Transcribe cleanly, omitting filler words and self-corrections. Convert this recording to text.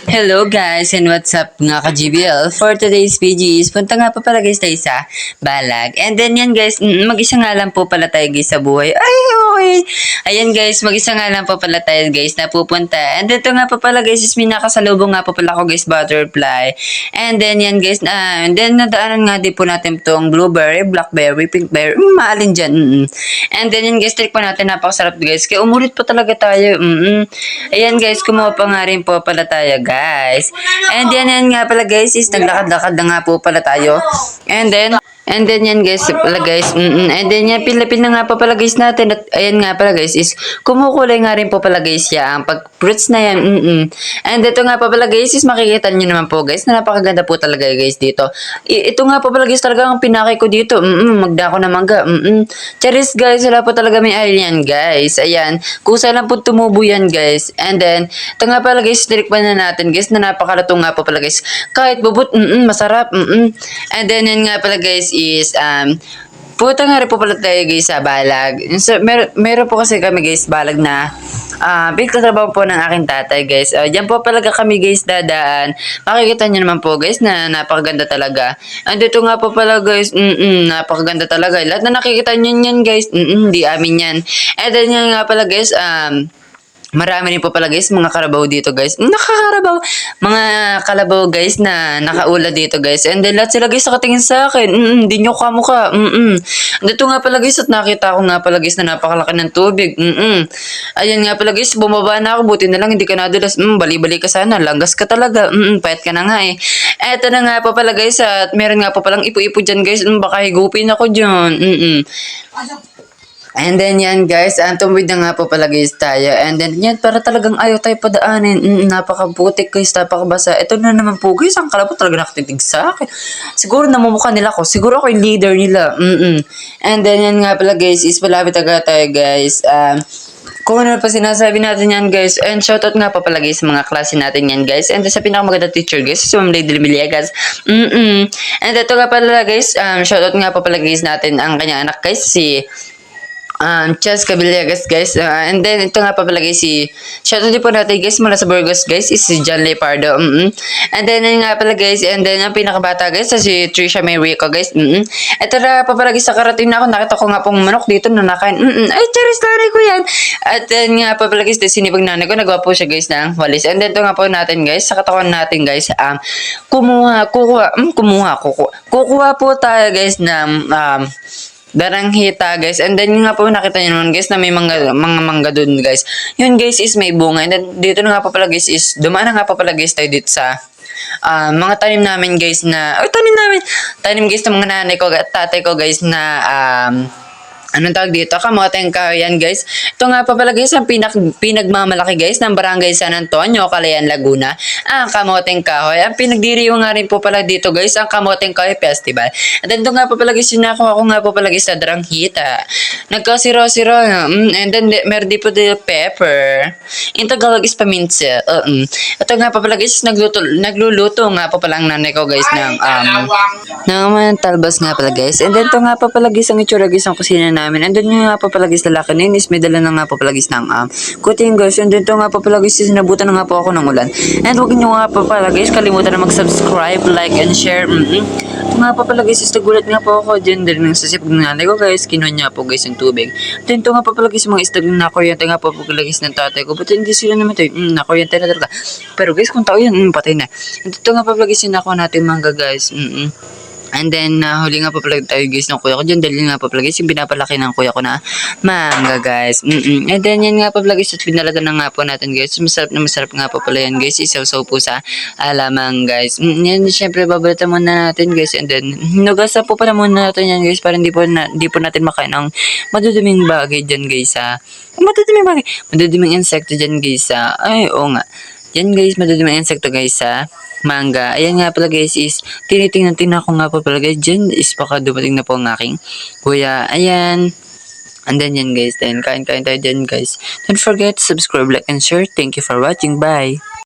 Hello guys and what's up nga ka-GBL. For today's video is punta nga pa pala guys tayo sa Balag. And then yan guys, mag-isa nga lang po pala tayo guys sa buhay. Ay okay. Ayan guys, mag-isa nga lang po pala tayo guys na pupunta. And then ito nga pa pala guys is may nakasalubong nga po pala ako guys, butterfly. And then yan guys, and then nadaanan nga din po natin itong blueberry, blackberry, pinkberry, maalin dyan. And then yan guys, trick pa natin, napakasarap guys. Kaya umulit po talaga tayo. Ayan guys, kumuha pa nga rin po pala tayo guys. And yan nga pala guys is naglakad-lakad na nga po pala tayo. And then yan guys pala guys. And then yan pilapin na nga po pala guys natin. At ayan nga pala guys is kumukulay nga rin po pala guys yan. Pag fruits na yan. And ito nga po pala guys is makikita nyo naman po guys na napakaganda po talaga guys dito. Ito nga po pala guys talaga ang pinakay ko dito. Magdako na mangga. Charis guys, wala po talaga may alien guys. Ayan. Kusa lang po tumubo yan guys. And then ito nga pala guys, tinikman na natin guys na napakalatong nga po pala guys. Kahit bubot, masarap. And then yan nga pala guys is puta nga rin po pala tayo guys sa Balag. So, meron po kasi kami guys Balag na pinagtatrabaho po ng aking tatay guys. Diyan po pala kami guys dadaan. Makikita nyo naman po guys na napakaganda talaga. And dito nga po pala guys, napakaganda talaga. Lahat na nakikita nyo yan guys, di amin yan. And then yan nga pala guys, marami rin po pala guys mga karabaw dito guys. Nakakarabaw. Mga kalabaw guys na nakaula dito guys. And then lahat sila guys nakatingin sa akin. Hindi nyo kamukha. Dito nga pala guys at nakita ko nga pala guys na napakalaki ng tubig. Ayan nga pala guys, bumaba na ako. Buti na lang hindi ka nadulas. Bali-bali ka sana. Langgas ka talaga. Payat ka na nga eh. Eto na nga po pala guys at meron nga po palang ipo-ipo dyan guys. Baka higupin ako dyan. And then yan guys, tumawid na nga po pala guys tayo. And then yan, para talagang ayaw tayo padaanin. Napakabutik guys, napakabasa. Ito na naman po guys, ang kalabot talaga nakatitig sa akin. Siguro namumukha nila ako. Siguro ako yung leader nila. And then yan nga pala guys, is malapit agad tayo guys. Kung ano pa sinasabi natin yan guys. And shoutout nga pa pala guys sa mga klase natin yan guys. And sa pinakamaganda teacher guys, si Ma'am Lady Limiliagas. And ito nga pala guys, shoutout nga pa pala guys natin ang kanyang anak guys, si Chas Cabillagas guys. And then ito nga pa pala guys si shoutout din po natin guys mula sa Burgos guys is si John Lepardo. And then yun nga pala guys, and then ang pinakabata guys si Trisha May Rico guys. Ito na pa pala guys, nakarating na ako, nakita ko nga pong manok dito na nakain. Ay charis, nanay ko yan. At then nga pa pala guys, sinipag nanay ko, nagawa po siya guys ng walis. And then ito nga po natin guys, sa katawan natin guys, kukuha po tayo guys ng daranghita guys. And then nga po nakita nyo naman guys na may mga mangga dun guys. Yun guys is may bunga. And then dito na nga po pala guys is dumaan na nga po pala guys tayo dito sa mga tanim namin guys na tanim guys ng mga nanay ko at tatay ko guys na anong tawag dito? Kamoteng kahoy yan guys. Ito nga pa pala guys ang pinagmamalaki guys ng Barangay San Antonio, Calayan, Laguna. Ang kamoteng kahoy. Ang pinagdiriwang nga rin po pala dito guys ang Kamoteng Kahoy Festival. At ito nga pa pala guys yung nakuha ko nga po pala guys sa daranghita. Nagkasiro-siro. And then meron din po dito pepper. In Tagalog is paminsa. Ito nga pa pala guys nagluluto nga po pala ang nanay ko guys ng talbas nga pala guys. And then ito nga pa pala guys ang itsura guys ang kusina namin. And then nga pa pala guys lalaki na yun is may dala na nga pa pala guys ng kuting guys. And then ito nga pa pala guys is nabutan na nga po ako ng ulan. And huwag nyo nga pa pala guys kalimutan na mag-subscribe, like, and share. Ito nga pa pala guys is nagulat nga po ako dyan din ng sasipag ng nanay ko guys. Kinuha niya po guys yung tubig. Then ito nga pa pala guys mga istag na nakuryente nga po pala guys ng tatay ko. But hindi sila naman tayo. Nakuryente na talaga. Pero guys kung tao yan, patay na. And ito nga pa pala guys yung nakuha natin mangga guys. And then, huli nga pa pala tayo guys ng kuya ko dyan. Dahil nga pa pala guys yung pinapalaki ng kuya ko na mangga guys. And then, yan nga pa pala guys at pinalaga na nga po natin guys. Masarap na masarap nga pa pala yan guys. Isaw-saw po sa alamang guys. Yan, syempre babalatan muna natin guys. And then, nugasa po pala muna natin yan guys. Para hindi po natin makain ng maduduming bagay dyan guys. Maduduming insekto dyan guys. Ay, oo nga. Yan guys, maduduming insekto guys mangga. Ayan nga pala guys is tinitingnan ko nga pa pala guys dyan is baka dumating na po ang aking kuya. Ayan. And then yan guys. Then kain tayo dyan guys. Don't forget to subscribe, like, and share. Thank you for watching. Bye.